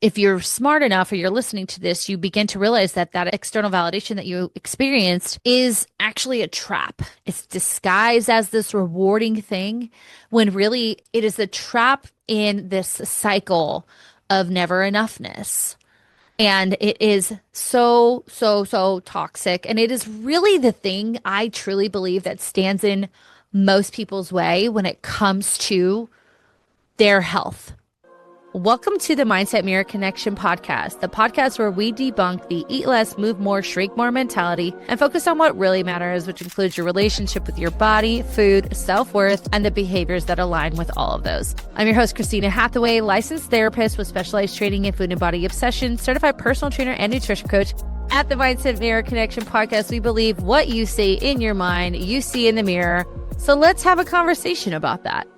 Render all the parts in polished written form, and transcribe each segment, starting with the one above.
if you're smart enough or you're listening to this, you begin to realize that that external validation that you experienced is actually a trap. It's disguised as this rewarding thing when really it is a trap in this cycle of never enoughness. And it is so, so, so toxic. And it is really the thing I truly believe that stands in most people's way when it comes to their health. Welcome to the Mindset Mirror Connection podcast, the podcast where we debunk the eat less, move more, shrink more mentality and focus on what really matters, which includes your relationship with your body, food, self-worth, and the behaviors that align with all of those. I'm your host, Christina Hathaway, licensed therapist with specialized training in food and body obsession, certified personal trainer and nutrition coach. At the Mindset Mirror Connection podcast, we believe what you say in your mind, you see in the mirror. So let's have a conversation about that.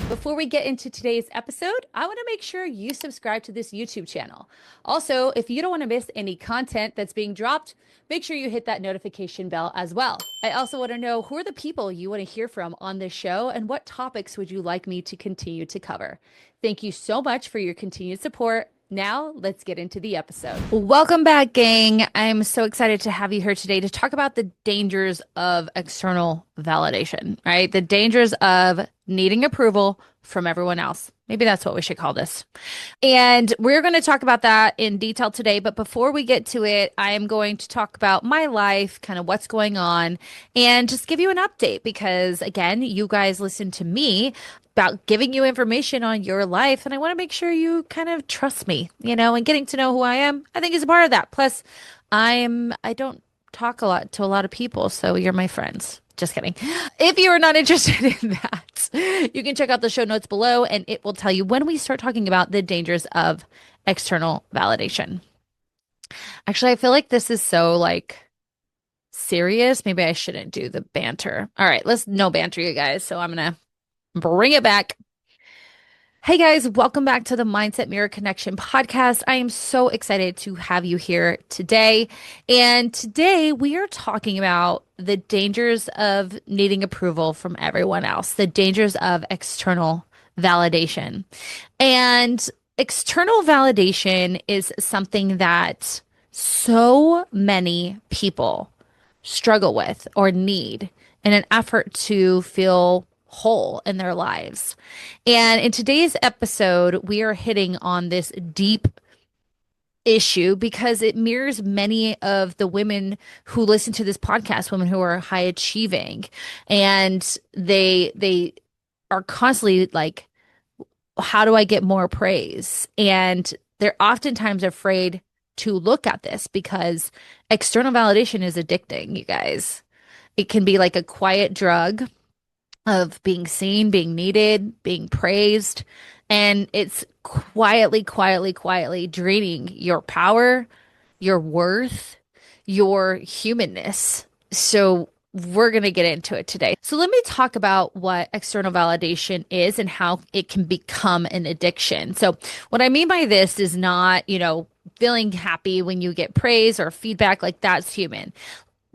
Before we get into today's episode, I want to make sure you subscribe to this YouTube channel. Also, if you don't want to miss any content that's being dropped, make sure you hit that notification bell as well. I also want to know who are the people you want to hear from on this show and what topics would you like me to continue to cover. Thank you so much for your continued support. Now, let's get into the episode. Welcome back, gang. I'm so excited to have you here today to talk about the dangers of external validation, right? The dangers of needing approval from everyone else. Maybe that's what we should call this. And we're going to talk about that in detail today. But before we get to it, I am going to talk about my life, kind of what's going on, and just give you an update because, again, you guys listen to me about giving you information on your life. And I want to make sure you kind of trust me, and getting to know who I am, I think is a part of that. Plus, I don't talk a lot to a lot of people. So you're my friends. Just kidding. If you are not interested in that, you can check out the show notes below and it will tell you when we start talking about the dangers of external validation. Actually, I feel like this is so serious. Maybe I shouldn't do the banter. All right, let's no banter, you guys. So I'm going to bring it back. Hey guys, welcome back to the Mindset Mirror Connection podcast. I am so excited to have you here today. And today we are talking about the dangers of needing approval from everyone else, the dangers of external validation. And external validation is something that so many people struggle with or need in an effort to feel whole in their lives. And in today's episode, we are hitting on this deep issue because it mirrors many of the women who listen to this podcast, women who are high achieving, and they are constantly like, how do I get more praise? And they're oftentimes afraid to look at this because external validation is addicting, you guys. It can be like a quiet drug of being seen, being needed, being praised. And it's quietly draining your power, your worth, your humanness. So we're going to get into it today. So let me talk about what external validation is and how it can become an addiction. So what I mean by this is not, feeling happy when you get praise or feedback, like that's human.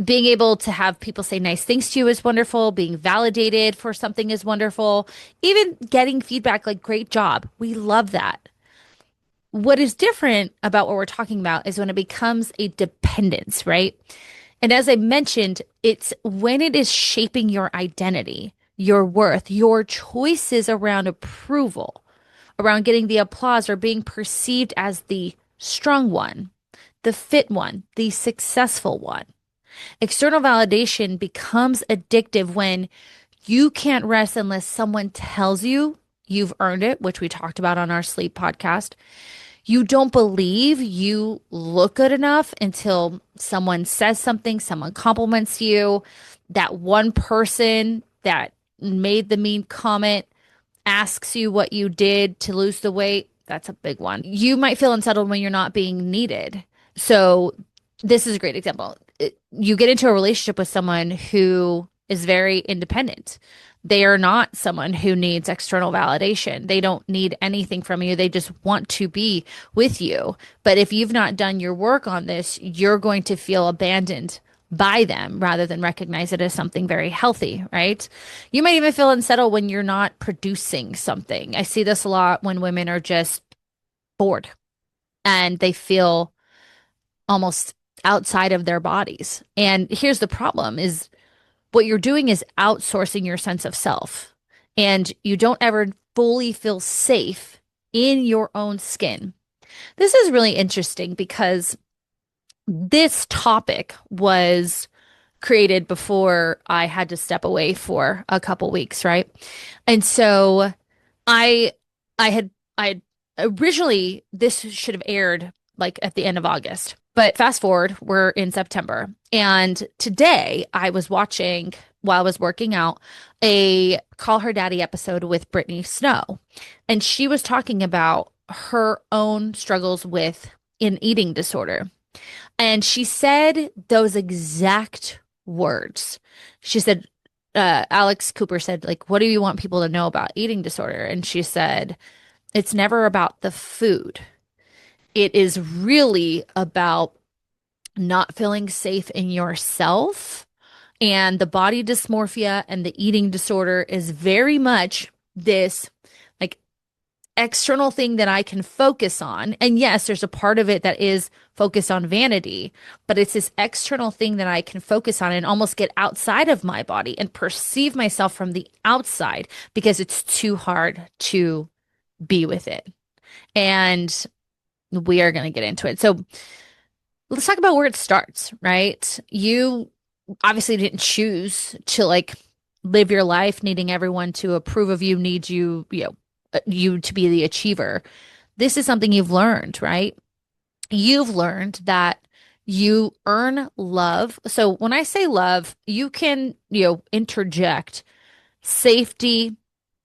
Being able to have people say nice things to you is wonderful. Being validated for something is wonderful. Even getting feedback like great job. We love that. What is different about what we're talking about is when it becomes a dependence, right? And as I mentioned, it's when it is shaping your identity, your worth, your choices around approval, around getting the applause or being perceived as the strong one, the fit one, the successful one. External validation becomes addictive when you can't rest unless someone tells you you've earned it, which we talked about on our sleep podcast. You don't believe you look good enough until someone says something, someone compliments you. That one person that made the mean comment asks you what you did to lose the weight. That's a big one. You might feel unsettled when you're not being needed. So this is a great example. You get into a relationship with someone who is very independent. They are not someone who needs external validation. They don't need anything from you. They just want to be with you. But if you've not done your work on this, you're going to feel abandoned by them rather than recognize it as something very healthy, right? You might even feel unsettled when you're not producing something. I see this a lot when women are just bored and they feel almost outside of their bodies. And here's the problem is what you're doing is outsourcing your sense of self. And you don't ever fully feel safe in your own skin. This is really interesting because this topic was created before I had to step away for a couple weeks, right? And so I I had originally this should have aired like at the end of August. But fast forward, we're in September. And today I was watching while I was working out a Call Her Daddy episode with Brittany Snow. And she was talking about her own struggles with an eating disorder. And she said those exact words. She said, Alex Cooper said, like, what do you want people to know about eating disorder? And she said, it's never about the food. It is really about not feeling safe in yourself. And the body dysmorphia and the eating disorder is very much this like external thing that I can focus on. And yes, there's a part of it that is focused on vanity, but it's this external thing that I can focus on and almost get outside of my body and perceive myself from the outside because it's too hard to be with it. And we are going to get into it. So let's talk about where it starts, right? You obviously didn't choose to like live your life needing everyone to approve of you, need you, you to be the achiever. This is something you've learned, right? You've learned that you earn love. So when I say love, you can, interject safety,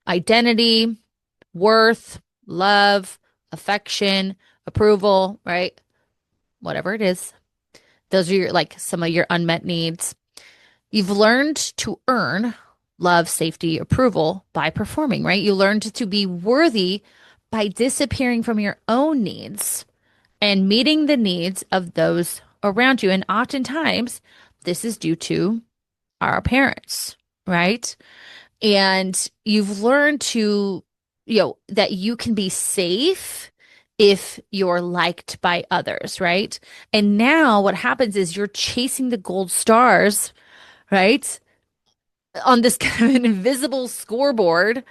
identity, worth, love, affection, approval, right? Whatever it is. Those are your like some of your unmet needs. You've learned to earn love, safety, approval by performing, right? You learned to be worthy by disappearing from your own needs and meeting the needs of those around you. And oftentimes, this is due to our parents, right? And you've learned to, that you can be safe if you're liked by others, right? And now what happens is you're chasing the gold stars, right? On this kind of an invisible scoreboard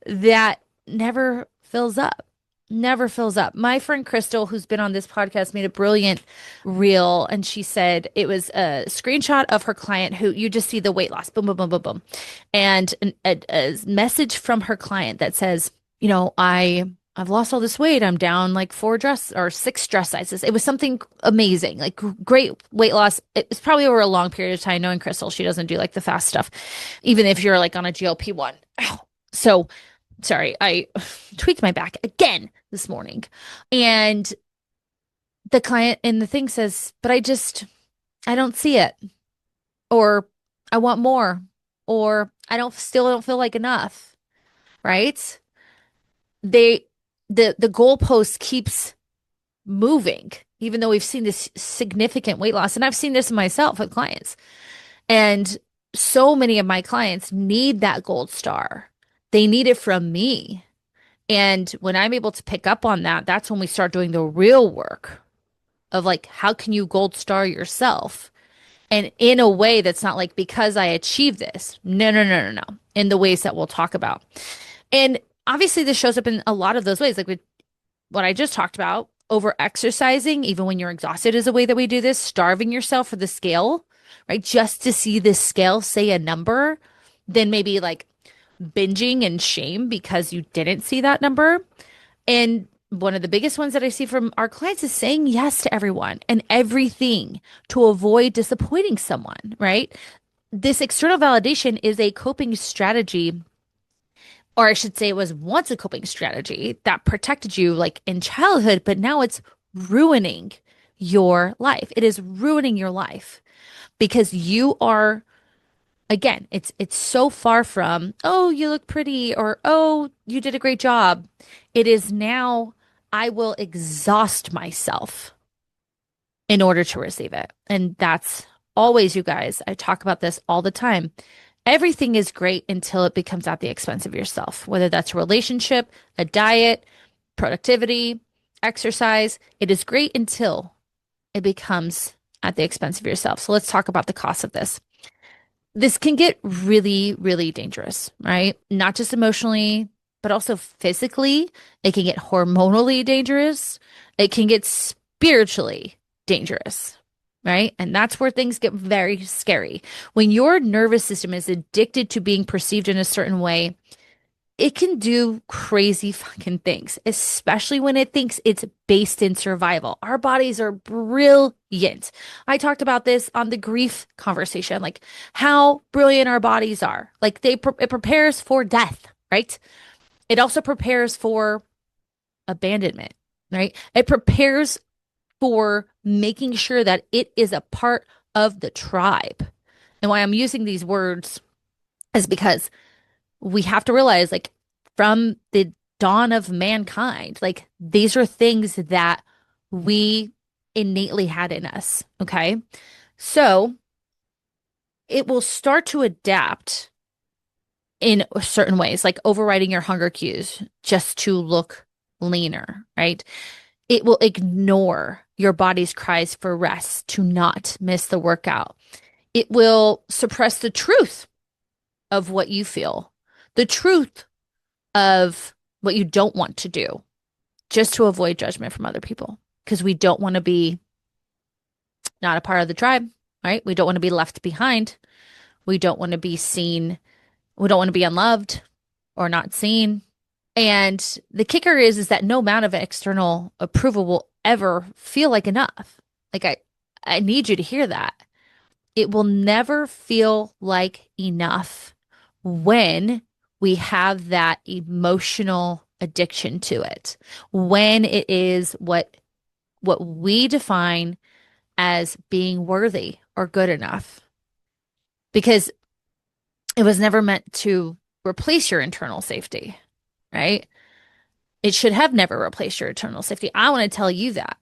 that never fills up. Never fills up. My friend Crystal, who's been on this podcast, made a brilliant reel, and she said it was a screenshot of her client who you just see the weight loss, boom, boom, boom, boom, boom, and a message from her client that says, I've lost all this weight. I'm down like 6 dress sizes. It was something amazing, like great weight loss. It's probably over a long period of time. Knowing Crystal, she doesn't do like the fast stuff, even if you're like on a GLP-1. Ow. So sorry, I tweaked my back again this morning. And the client in the thing says, but I don't see it. Or I want more. Or still don't feel like enough. Right? They, the goalpost keeps moving, even though we've seen this significant weight loss. And I've seen this myself with clients. And so many of my clients need that gold star. They need it from me. And when I'm able to pick up on that, that's when we start doing the real work of like, how can you gold star yourself? And in a way that's not like, because I achieved this. No, no, no, no, no. In the ways that we'll talk about. And obviously, this shows up in a lot of those ways, like with what I just talked about, over exercising, even when you're exhausted, is a way that we do this, starving yourself for the scale, right? Just to see this scale say a number, then maybe like binging and shame because you didn't see that number. And one of the biggest ones that I see from our clients is saying yes to everyone and everything to avoid disappointing someone, right? This external validation is a coping strategy, or I should say it was once a coping strategy that protected you like in childhood, but now it's ruining your life. It is ruining your life because you are, again, it's so far from, oh, you look pretty, or oh, you did a great job. It is now, I will exhaust myself in order to receive it. And that's always, you guys, I talk about this all the time. Everything is great until it becomes at the expense of yourself, whether that's a relationship, a diet, productivity, exercise. It is great until it becomes at the expense of yourself. So let's talk about the cost of this. This can get really, really dangerous, right? Not just emotionally, but also physically. It can get hormonally dangerous. It can get spiritually dangerous, right? And that's where things get very scary. When your nervous system is addicted to being perceived in a certain way, it can do crazy fucking things, especially when it thinks it's based in survival. Our bodies are brilliant. I talked about this on the grief conversation, like how brilliant our bodies are. Like it prepares for death, right? It also prepares for abandonment, right? It prepares for making sure that it is a part of the tribe. And why I'm using these words is because we have to realize, like, from the dawn of mankind, like, these are things that we innately had in us. Okay. So it will start to adapt in certain ways, like overriding your hunger cues just to look leaner, right? It will ignore your body's cries for rest to not miss the workout. It will suppress the truth of what you feel, the truth of what you don't want to do, just to avoid judgment from other people. Because we don't want to be not a part of the tribe, right? We don't want to be left behind. We don't want to be seen. We don't want to be unloved or not seen. And the kicker is that no amount of external approval will ever feel like enough. Like I need you to hear that. It will never feel like enough when we have that emotional addiction to it, when it is what we define as being worthy or good enough, because it was never meant to replace your internal safety, right? It should have never replaced your internal safety. I want to tell you that.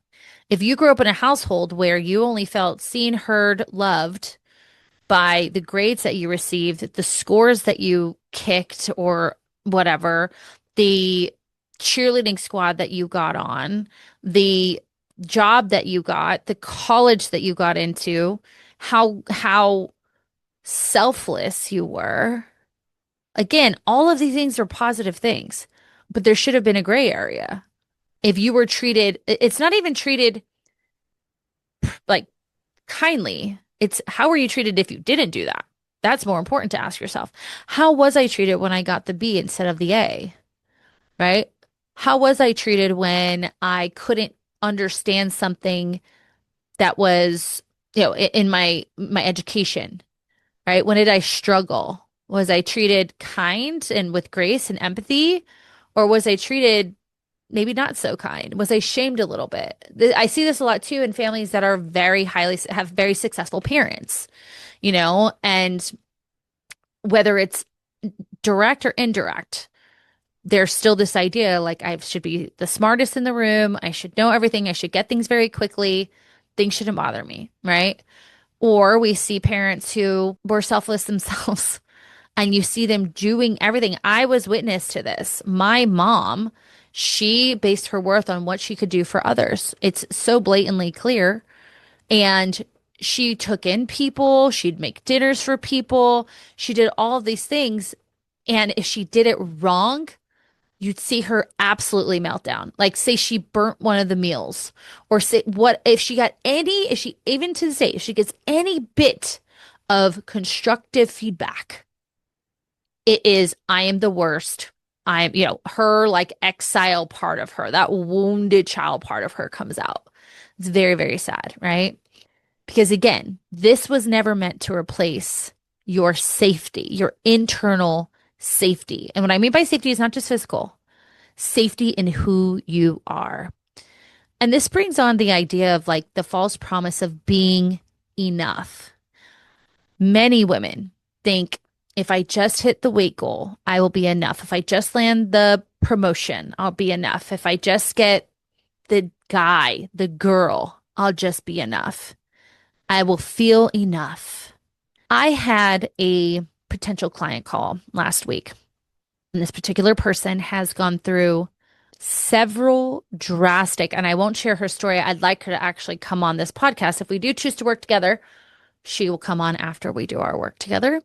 If you grew up in a household where you only felt seen, heard, loved by the grades that you received, the scores that you kicked or whatever, the cheerleading squad that you got on, the job that you got, the college that you got into, how selfless you were. Again, all of these things are positive things, but there should have been a gray area. If you were treated, it's not even treated like kindly. It's how were you treated if you didn't do that? That's more important to ask yourself. How was I treated when I got the B instead of the A? Right? How was I treated when I couldn't understand something that was, in my education, right? When did I struggle? Was I treated kind and with grace and empathy, or was I treated maybe not so kind? Was I shamed a little bit? I see this a lot too in families that are have very successful parents, and whether it's direct or indirect, there's still this idea like I should be the smartest in the room. I should know everything. I should get things very quickly. Things shouldn't bother me, right? Or we see parents who were selfless themselves and you see them doing everything. I was witness to this. My mom, she based her worth on what she could do for others. It's so blatantly clear. And she took in people, she'd make dinners for people, she did all of these things. And if she did it wrong, you'd see her absolutely melt down. Like, say she burnt one of the meals, or say, what if she got any, if she, even to this day, if she gets any bit of constructive feedback, it is, I am the worst. I'm, her like exile part of her, that wounded child part of her comes out. It's very, very sad, right? Because again, this was never meant to replace your safety, your internal safety. And what I mean by safety is not just physical, safety in who you are. And this brings on the idea of like the false promise of being enough. Many women think if I just hit the weight goal, I will be enough. If I just land the promotion, I'll be enough. If I just get the guy, the girl, I'll just be enough. I will feel enough. I had a potential client call last week, and this particular person has gone through several drastic, and I won't share her story. I'd like her to actually come on this podcast. If we do choose to work together, she will come on after we do our work together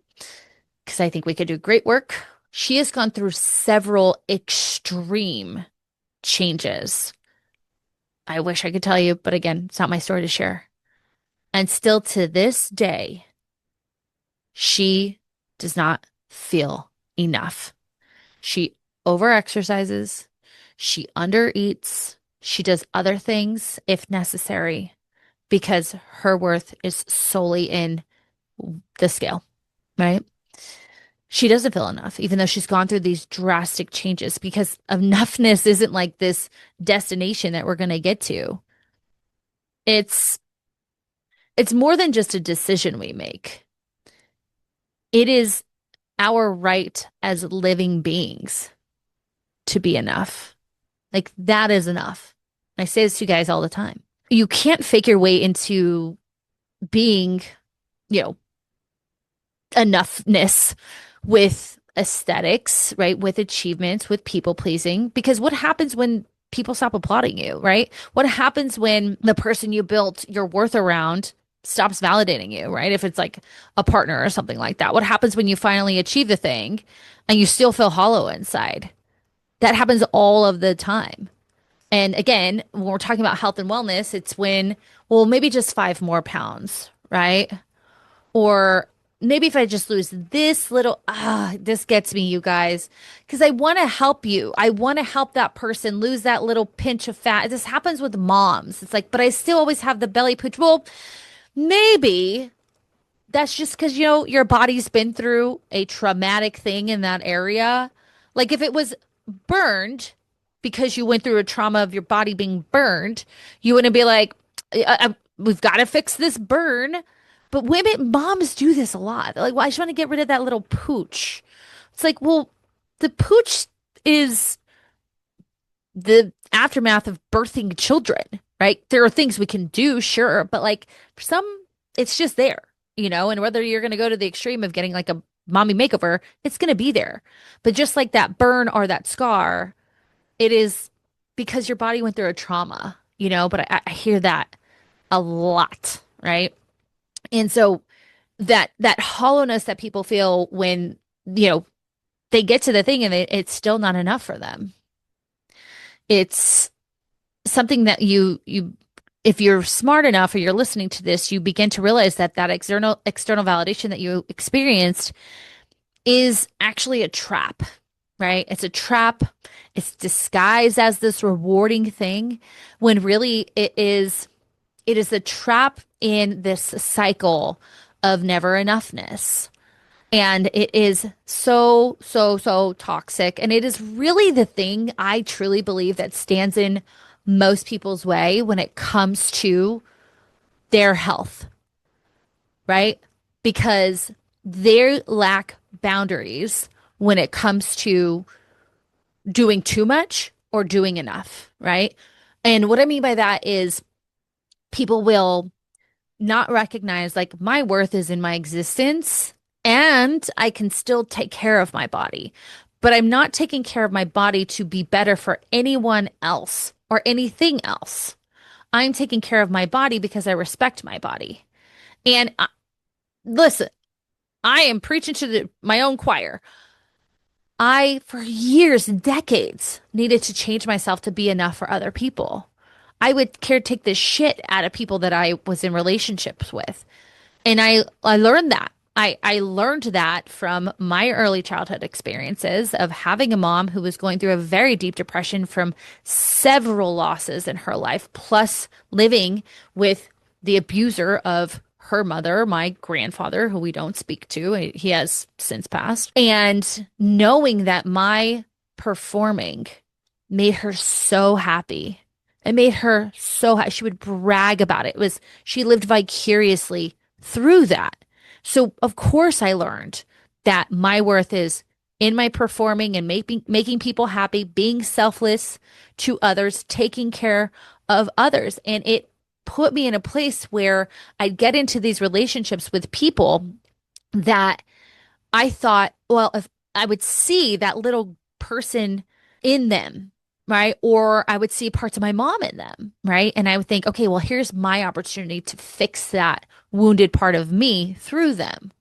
because I think we could do great work. She has gone through several extreme changes. I wish I could tell you, but again, it's not my story to share. And still to this day, she does not feel enough. She overexercises, she undereats, she does other things if necessary because her worth is solely in the scale, right? She doesn't feel enough, even though she's gone through these drastic changes because enoughness isn't like this destination that we're going to get to. It's it's more than just a decision we make. It is our right as living beings to be enough. Like that is enough. I say this to you guys all the time. You can't fake your way into being, you know, enoughness with aesthetics, right? With achievements, with people pleasing. Because what happens when people stop applauding you, right? What happens when the person you built your worth around stops validating you, right? If it's like a partner or something like that. What happens when you finally achieve the thing and you still feel hollow inside? That happens all of the time. And again, when we're talking about health and wellness, it's when, well, maybe just 5 more pounds, right? Or maybe if I just lose this little, this gets me, you guys, because I want to help you. I want to help that person lose that little pinch of fat. This happens with moms. It's like, but I still always have the belly pooch. Well, maybe that's just because, your body's been through a traumatic thing in that area. Like if it was burned because you went through a trauma of your body being burned, you wouldn't be like, we've got to fix this burn. But women, moms do this a lot. They're like, well, I just want to get rid of that little pooch. It's like, well, the pooch is the aftermath of birthing children, right? There are things we can do, sure, but like for some, it's just there, and whether you're going to go to the extreme of getting like a mommy makeover, it's going to be there. But just like that burn or that scar, it is because your body went through a trauma, but I hear that a lot, right? And so that hollowness that people feel when, they get to the thing and it's still not enough for them. It's something that you if you're smart enough or you're listening to this, you begin to realize that external validation that you experienced is actually a trap, right? It's a trap. It's disguised as this rewarding thing when really it is a trap in this cycle of never enoughness. And it is so, so, so toxic. And it is really the thing I truly believe that stands in most people's way when it comes to their health, right? Because they lack boundaries when it comes to doing too much or doing enough, right? And what I mean by that is people will not recognize like my worth is in my existence and I can still take care of my body. But I'm not taking care of my body to be better for anyone else or anything else. I'm taking care of my body because I respect my body. And listen, I am preaching to my own choir. I, for years and decades, needed to change myself to be enough for other people. I would caretake the shit out of people that I was in relationships with. And I learned that. I learned that from my early childhood experiences of having a mom who was going through a very deep depression from several losses in her life, plus living with the abuser of her mother, my grandfather, who we don't speak to. He has since passed. And knowing that my performing made her so happy. It made her so happy. She would brag about it. It was she lived vicariously through that. So of course I learned that my worth is in my performing and making people happy, being selfless to others, taking care of others. And it put me in a place where I'd get into these relationships with people that I thought, well, if I would see that little person in them right? Or I would see parts of my mom in them, right? And I would think, okay, well, here's my opportunity to fix that wounded part of me through them.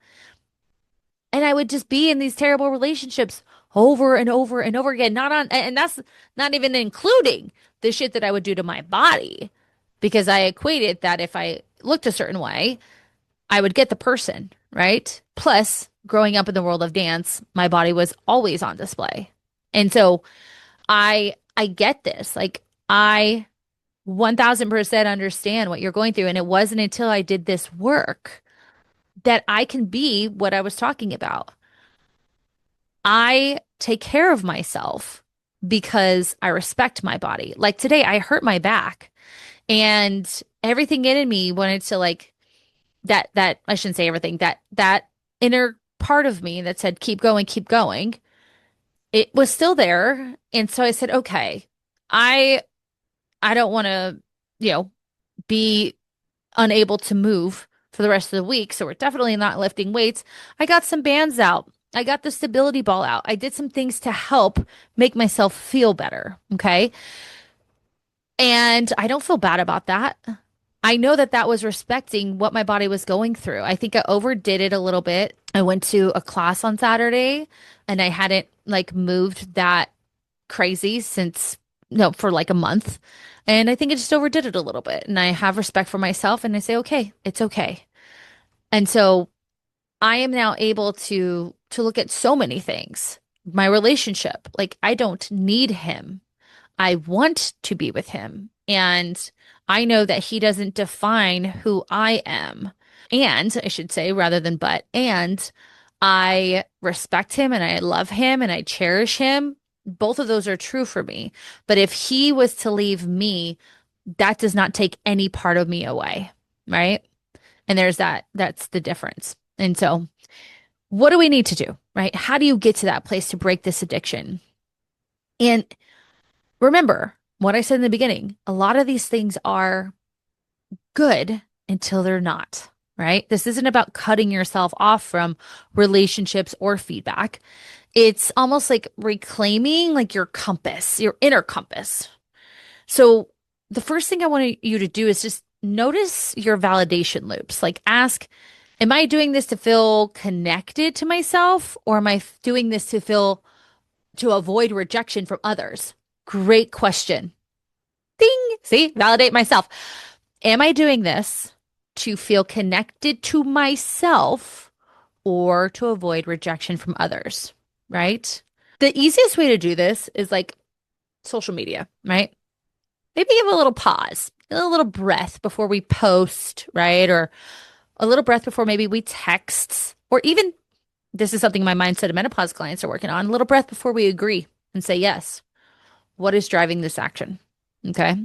And I would just be in these terrible relationships over and over and over again. Not on, and that's not even including the shit that I would do to my body because I equated that if I looked a certain way, I would get the person, right? Plus, growing up in the world of dance, my body was always on display. And so I get this. Like I 1000% understand what you're going through. And it wasn't until I did this work that I can be what I was talking about. I take care of myself because I respect my body. Like today, I hurt my back and everything in me wanted to like that I shouldn't say everything, that inner part of me that said, keep going, keep going. It was still there. And so I said, okay, I I don't want to, you know, be unable to move for the rest of the week. So we're definitely not lifting weights. I got some bands out. I got the stability ball out. I did some things to help make myself feel better. Okay. And I don't feel bad about that. I know that that was respecting what my body was going through. I think I overdid it a little bit. I went to a class on Saturday and I hadn't like moved that crazy since no for like a month. And I think I just overdid it a little bit. And I have respect for myself and I say, okay, it's okay. And so I am now able to look at so many things. My relationship, like I don't need him. I want to be with him. And I know that he doesn't define who I am. And I should say, rather than but, and I respect him and I love him and I cherish him. Both of those are true for me. But if he was to leave me, that does not take any part of me away. Right. And there's that's the difference. And so, what do we need to do? Right. How do you get to that place to break this addiction? And remember what I said in the beginning, a lot of these things are good until they're not, right? This isn't about cutting yourself off from relationships or feedback. It's almost like reclaiming like your compass, your inner compass. So the first thing I want you to do is just notice your validation loops. Like ask, am I doing this to feel connected to myself or am I doing this to avoid rejection from others? Great question. Ding. See, validate myself. Am I doing this to feel connected to myself or to avoid rejection from others? Right? The easiest way to do this is like social media, right? Maybe give a little pause, a little breath before we post, right? Or a little breath before maybe we text, or even this is something my mindset of menopause clients are working on, a little breath before we agree and say yes. What is driving this action? Okay.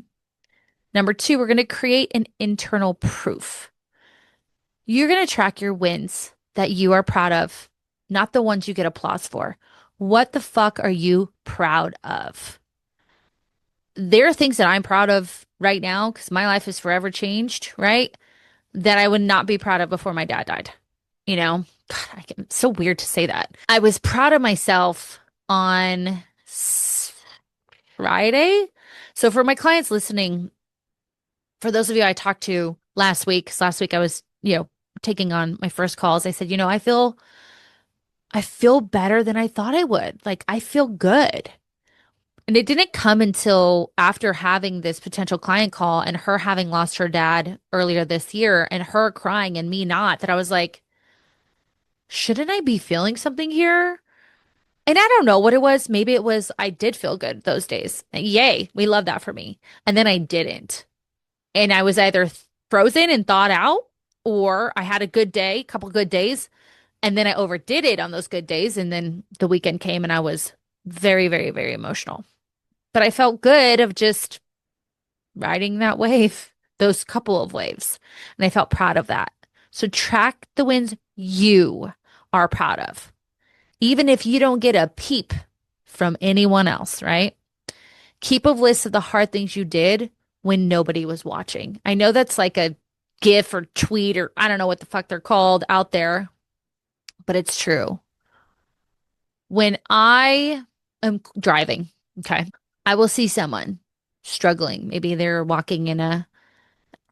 Number two, we're going to create an internal proof. You're going to track your wins that you are proud of, not the ones you get applause for. What the fuck are you proud of? There are things that I'm proud of right now because my life is forever changed, right? That I would not be proud of before my dad died. You know, God, it's so weird to say that. I was proud of myself on Friday. So for my clients listening, for those of you I talked to last week, because last week I was, taking on my first calls, I said, I feel better than I thought I would. Like I feel good. And it didn't come until after having this potential client call and her having lost her dad earlier this year and her crying and me not that I was like, shouldn't I be feeling something here? And I don't know what it was. Maybe it was I did feel good those days. Yay, we love that for me. And then I didn't. And I was either frozen and thawed out, or I had a good day, couple good days, and then I overdid it on those good days. And then the weekend came and I was very, very, very emotional. But I felt good of just riding that wave, those couple of waves. And I felt proud of that. So track the wins you are proud of, even if you don't get a peep from anyone else, right? Keep a list of the hard things you did when nobody was watching. I know that's like a GIF or tweet or I don't know what the fuck they're called out there, but it's true. When I am driving, okay, I will see someone struggling. Maybe they're walking in a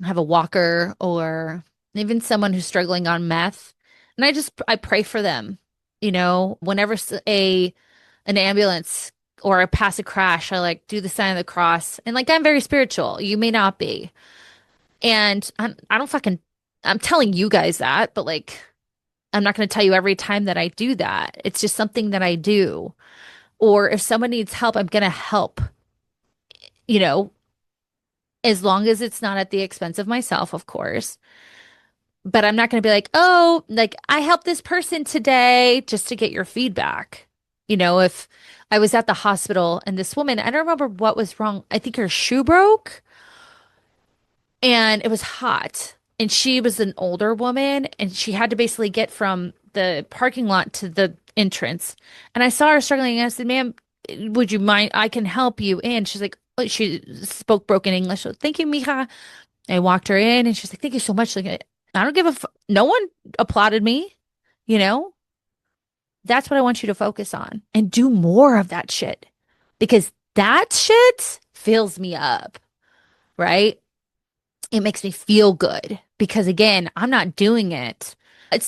have a walker or even someone who's struggling on meth. And I pray for them. Whenever a an ambulance or I pass a crash, I like do the sign of the cross. And like I'm very spiritual. You may not be. And I don't fucking I'm telling you guys that, but like I'm not going to tell you every time that I do that. It's just something that I do. Or if someone needs help, I'm going to help, you know, as long as it's not at the expense of myself, of course. But I'm not going to be like, oh, like I helped this person today just to get your feedback. If I was at the hospital and this woman, I don't remember what was wrong. I think her shoe broke and it was hot. And she was an older woman and she had to basically get from the parking lot to the entrance. And I saw her struggling and I said, ma'am, would you mind? I can help you in. She's like, oh, she spoke broken English. So thank you, mija. I walked her in and she's like, thank you so much. Like, I don't give a f no one applauded me, you know? That's what I want you to focus on and do more of that shit because that shit fills me up, right? It makes me feel good because again, I'm not doing it.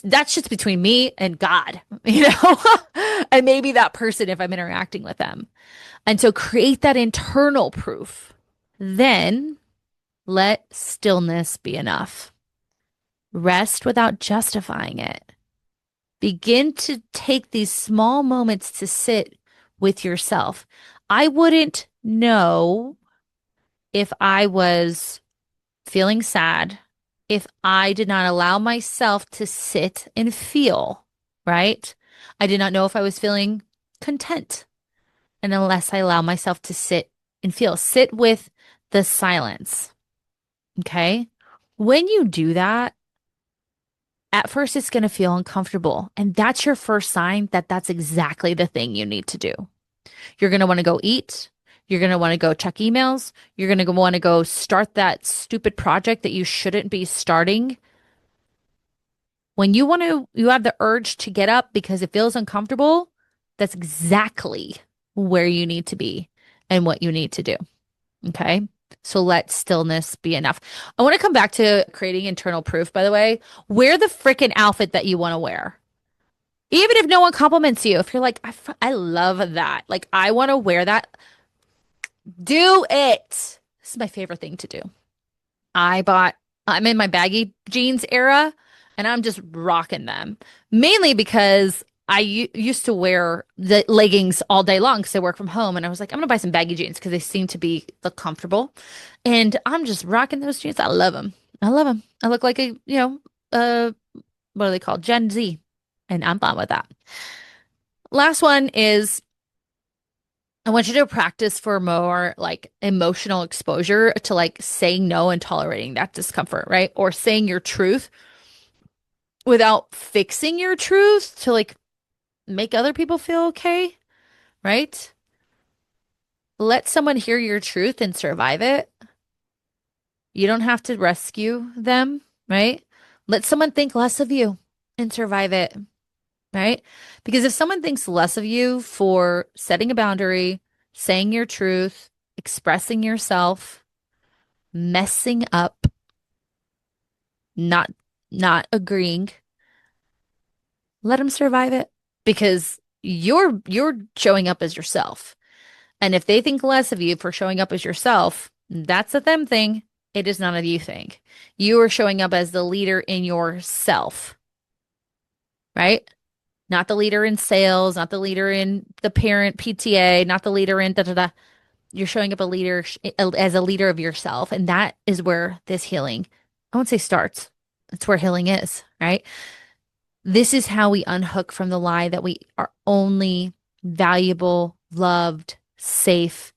That's just between me and God, and maybe that person if I'm interacting with them. And so create that internal proof. Then let stillness be enough. Rest without justifying it. Begin to take these small moments to sit with yourself. I wouldn't know if I was feeling sad if I did not allow myself to sit and feel, right? I did not know if I was feeling content. And unless I allow myself to sit and feel, sit with the silence. Okay. When you do that, at first it's going to feel uncomfortable. And that's your first sign that that's exactly the thing you need to do. You're going to want to go eat. You're going to want to go check emails. You're going to want to go start that stupid project that you shouldn't be starting. When you have the urge to get up because it feels uncomfortable, that's exactly where you need to be and what you need to do. Okay. So let stillness be enough. I want to come back to creating internal proof, by the way. Wear the freaking outfit that you want to wear. Even if no one compliments you, if you're like, I love that. Like, I want to wear that. Do it. This is my favorite thing to do. I'm in my baggy jeans era and I'm just rocking them. Mainly because used to wear the leggings all day long because I work from home. And I was like, I'm gonna buy some baggy jeans because they seem to look comfortable. And I'm just rocking those jeans. I love them. I love them. I look like what are they called? Gen Z. And I'm fine with that. Last one is I want you to practice for more like emotional exposure to like saying no and tolerating that discomfort, right? Or saying your truth without fixing your truth to like make other people feel okay, right? Let someone hear your truth and survive it. You don't have to rescue them, right? Let someone think less of you and survive it, right? Because if someone thinks less of you for setting a boundary, saying your truth, expressing yourself, messing up, not not agreeing, let them survive it because you're showing up as yourself. And if they think less of you for showing up as yourself, that's a them thing. It is not a you thing. You are showing up as the leader in yourself, right? Not the leader in sales, not the leader in the parent PTA, not the leader in da da da. You're showing up as a leader of yourself. And that is where this healing, I won't say starts. That's where healing is, right? This is how we unhook from the lie that we are only valuable, loved, safe,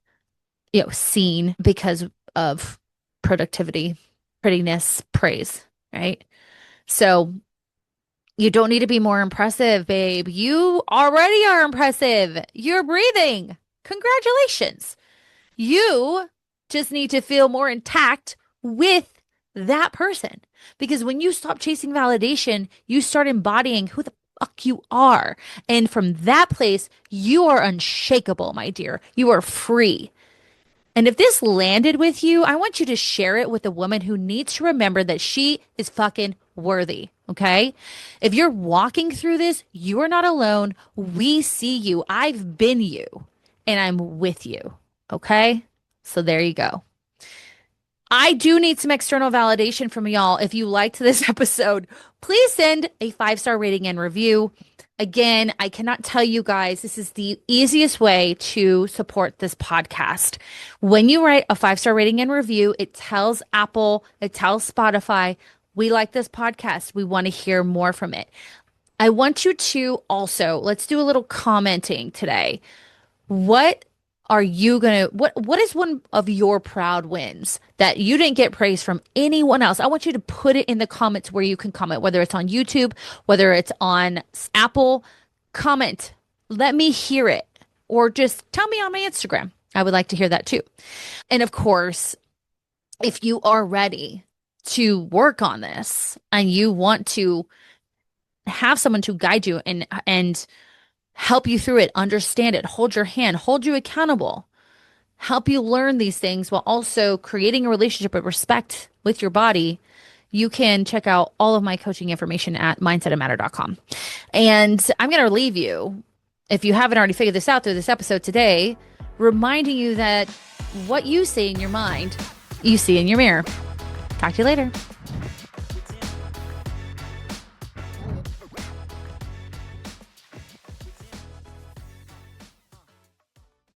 seen because of productivity, prettiness, praise, right? So you don't need to be more impressive, babe. You already are impressive. You're breathing. Congratulations. You just need to feel more intact with that person. Because when you stop chasing validation, you start embodying who the fuck you are. And from that place, you are unshakable, my dear. You are free. And if this landed with you, I want you to share it with a woman who needs to remember that she is fucking worthy. Okay. If you're walking through this, you are not alone. We see you. I've been you and I'm with you. Okay. So there you go. I do need some external validation from y'all. If you liked this episode, please send a 5-star rating and review. Again, I cannot tell you guys, this is the easiest way to support this podcast. When you write a 5-star rating and review, it tells Apple, it tells Spotify, we like this podcast. We want to hear more from it. I want you to also, let's do a little commenting today. What are you gonna what is one of your proud wins that you didn't get praise from anyone else? I want you to put it in the comments where you can comment, whether it's on YouTube, whether it's on Apple. Comment. Let me hear it. Or just tell me on my Instagram. I would like to hear that too. And of course, if you are ready to work on this and you want to have someone to guide you and help you through it, understand it, hold your hand, hold you accountable, help you learn these things while also creating a relationship of respect with your body, you can check out all of my coaching information at mindsetofmatter.com. And I'm going to leave you, if you haven't already figured this out through this episode today, reminding you that what you see in your mind, you see in your mirror. Talk to you later.